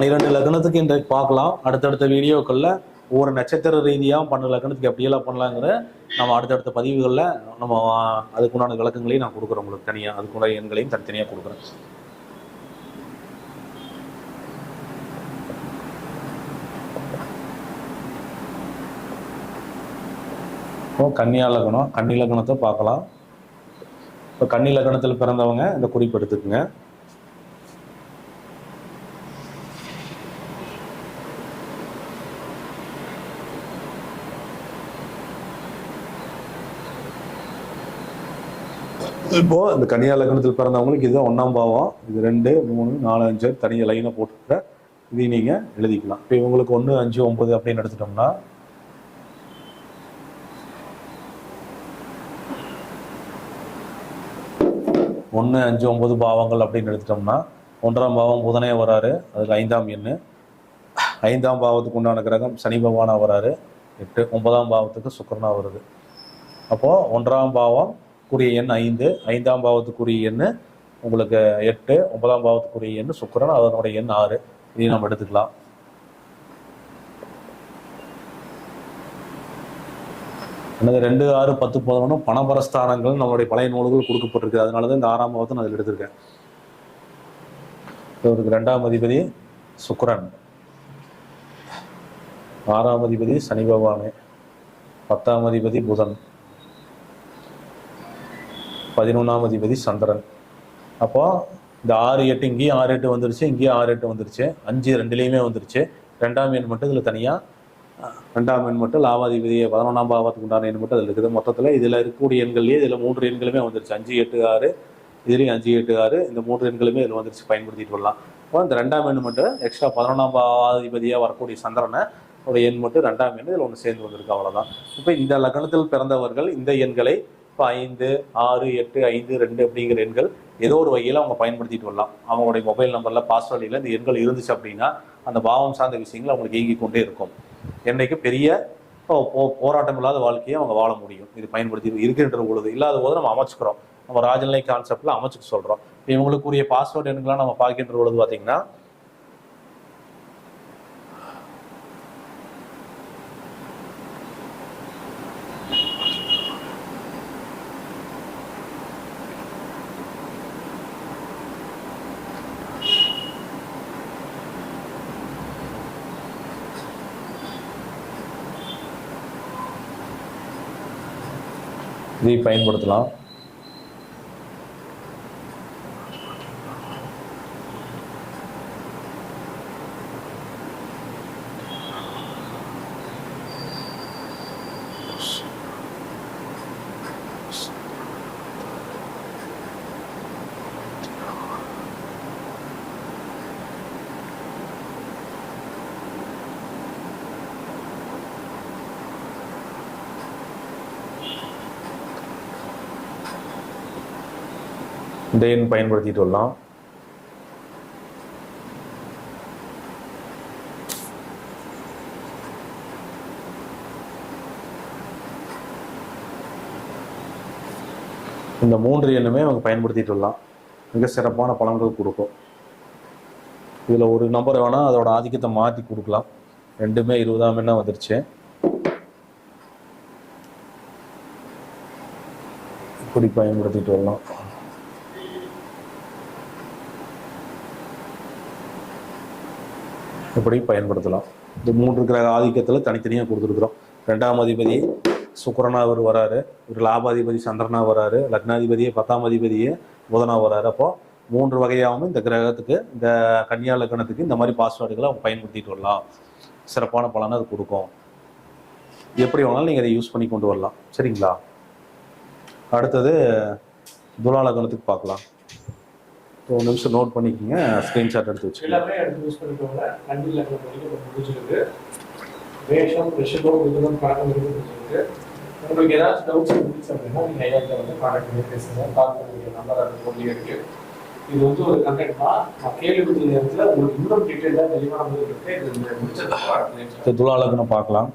12 லக்னத்துக்கு இன்றைக்கு பார்க்கலாம். அடுத்தடுத்த வீடியோக்களில் ஒவ்வொரு நட்சத்திர ரீதியாக 12 லக்னத்துக்கு எப்படியெல்லாம் பண்ணலாங்கிற நம்ம அடுத்தடுத்த பதிவுகளில் நம்ம அதுக்குண்டான விளக்கங்களையும் நான் கொடுக்குறேன். உங்களுக்கு தனியாக அதுக்குண்டான எண்களையும் தனித்தனியாக கொடுக்குறேன். கன்னியா லக்னம், கன்னி லக்னத்தை பார்க்கலாம். இப்போ கன்னி லக்னத்தில் பிறந்தவங்க இந்த குறிப்பு எடுத்துக்குங்க. இப்போ இந்த கன்னியா லக்னத்தில் பிறந்தவங்களுக்கு இது 1ஆம் பாவம், இது 2, 3, 4, 5 தனியாக லைனை போட்டுக்கிற இதையும் நீங்க எழுதிக்கலாம். இப்போ இவங்களுக்கு 1, 5, 9 அப்படின்னு எடுத்துட்டோம்னா 1, 5, 9 பாவங்கள் அப்படின்னு எடுத்துட்டோம்னா 1ஆம் பாவம் புதனே வராரு, அதுக்கு 5ஆம் எண். 5ஆம் பாவத்துக்கு உண்டான கிரகம் சனி பகவானா வராரு 8. 9ஆம் பாவத்துக்கு சுக்கிரனா வருது. அப்போ 1ஆம் பாவம் குறிய எண் 5, 5ஆம் பாவத்துக்குரிய எண் உங்களுக்கு 8, 9ஆம் பாவத்துக்குரிய எண் சுக்கிரன், அதனுடைய எண் 6. இதையும் நம்ம எடுத்துக்கலாம். எனது 2, 6, 10, 11 பணபரஸ்தானங்கள் நம்மளுடைய பழைய நூல்கள் கொடுக்கப்பட்டிருக்கு. அதனாலதான் இந்த 6ஆம் பாவத்தை நான் அதில் எடுத்திருக்கேன். இவருக்கு 2ஆம் அதிபதி சுக்கிரன், 6ஆம் அதிபதி சனி பகவானே, 10ஆம் அதிபதி புதன், 11ஆம் அதிபதி சந்திரன். அப்போ இந்த 6, 8 இங்கேயும் 6, 8 வந்துருச்சு, இங்கேயும் 6, 8 வந்துருச்சு, 5 2லையுமே வந்துருச்சு. 2ஆம் எண் மட்டும் இதில் தனியாக, 2ஆம் எண் மட்டும் லாபாதிபதி 11ஆம் பாவத்துக்கு உண்டான எண் மட்டும் அதில் இருக்குது. மொத்தத்தில் இதில் இருக்கக்கூடிய எண்கள்லேயே இதில் 3 எண்களுமே வந்துருச்சு. 5, 8, 6, இதுலேயும் 5, 8, 6 இந்த 3 எண்களுமே இதில் வந்துருச்சு, பயன்படுத்திட்டு வரலாம். இப்போ இந்த 2ஆம் எண் மட்டும் எக்ஸ்ட்ரா 11ஆம் பாவாதிபதியாக வரக்கூடிய சந்திரனை எண் மட்டும் 2ஆம் எண் இதில் ஒன்று சேர்ந்து வந்திருக்கு, அவ்வளோதான். இப்போ இந்த லக்னத்தில் பிறந்தவர்கள் இந்த எண்களை இப்போ 5, 6, 8, 5, 2 அப்படிங்கிற எண்கள் ஏதோ ஒரு வகையில் அவங்க பயன்படுத்திட்டு வரலாம். அவங்களுடைய மொபைல் நம்பரில் பாஸ்வேர்டில் இந்த எண்கள் இருந்துச்சு அப்படின்னா அந்த பாவம் சார்ந்த விஷயங்கள் அவங்களுக்கு இயங்கிக் கொண்டே இருக்கும். என்னைக்கு பெரிய போராட்டம் இல்லாத வாழ்க்கையை அவங்க வாழ முடியும். இது பயன்படுத்தி இருக்கின்ற பொழுது, இல்லாத போது நம்ம அமைச்சுக்கிறோம். நம்ம ராஜநிலை கான்செப்டில் அமைச்சுக்க சொல்கிறோம். இவங்களுக்குரிய பாஸ்வேர்டு எண்களாம் நம்ம பார்க்கின்ற பொழுது பார்த்தீங்கன்னா இதை பயன்படுத்தலாம். இந்த எண் பயன்படுத்திட்டு வரலாம். இந்த 3 எண்ணுமே அவங்க பயன்படுத்திட்டு வரலாம். மிக சிறப்பான பலன்கள் கொடுக்கும். இதில் ஒரு நம்பர் வேணால் அதோட ஆதிக்கத்தை மாற்றி கொடுக்கலாம். 2மே 20ஆம் எண்ணா வந்துருச்சு. இப்படி பயன்படுத்திட்டு வரலாம். இப்படி பயன்படுத்தலாம். இந்த 3 கிரக ஆதிக்கத்தில் தனித்தனியாக கொடுத்துருக்குறோம். 2ஆம் அதிபதி சுக்கிரனா அவர் வராரு, ஒரு லாபாதிபதி சந்திரனா வராரு, லக்னாதிபதியே 10ஆம் அதிபதியே புதனா வராரு. அப்போ 3 வகையாகவும் இந்த கிரகத்துக்கு, இந்த கன்னியா லக்னத்துக்கு இந்த மாதிரி பாஸ்வேர்டுகளை அவங்க பயன்படுத்திட்டு வரலாம். சிறப்பான பலனை அது கொடுக்கும். எப்படி வேணாலும் நீங்கள் அதை யூஸ் பண்ணி கொண்டு வரலாம். சரிங்களா? அடுத்தது துலா லக்னத்துக்கு பார்க்கலாம். ஒரு நிமிஷம் நோட் பண்ணிக்கோங்க, ஸ்க்ரீன்ஷாட் எடுத்து வச்சு எல்லாமே எடுத்து யூஸ் பண்ணிக்கோங்க. கன்னி லக்னம் வரைக்கும் முடிஞ்சிருக்கு. மேஷம், ரிஷபம், மிதுனம், கடகம் வரைக்கும் முடிஞ்சிருக்கு. உங்களுக்கு ஏதாச்சும் டவுட்ஸ் இருந்துச்சு அப்படின்னா நீங்கள் ஐயாட்ட வந்து கான்டாக்ட் பண்ணி பேசுங்க. கால் பண்ணி நம்பர் அது போட்டி இருக்கு. இது வந்து ஒரு கண்டென்ட் தான். நான் கேள்வி நேரத்தில் உங்களுக்கு இன்னும் டீட்டெயிலாக தெளிவான இருக்கு. இது முடிச்சதுக்கு துலா லக்னம் பார்க்கலாம்.